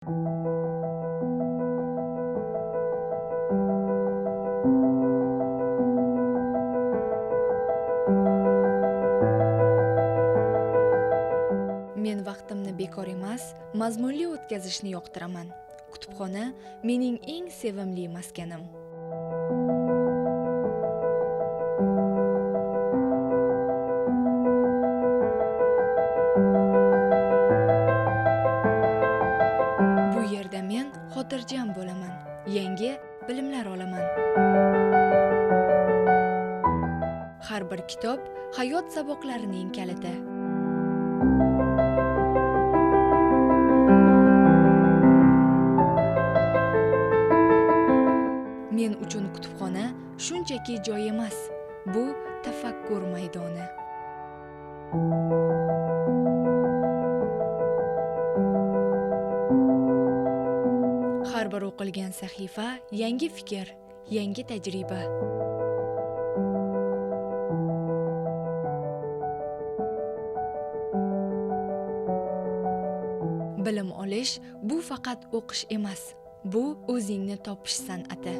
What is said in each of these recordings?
Men vaqtimni bekor emas, mazmunli o'tkazishni yoqtiraman. Kutubxona mening eng sevimli maskanim. Bu yerda men xotirjam bo'laman, yangi bilimlar olaman. Har bir kitob hayot saboqlarining kaliti. Men uchun kutubxona shunchaki joy emas, bu tafakkur maydoni. Har bir o'qilgan sahifa yangi fikr, yangi tajriba. Bilim olish bu faqat o'qish emas, bu o'zingni topish san'ati.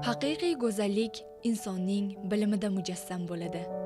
Haqiqiy go'zallik insonning bilimida mujassam bo'ladi.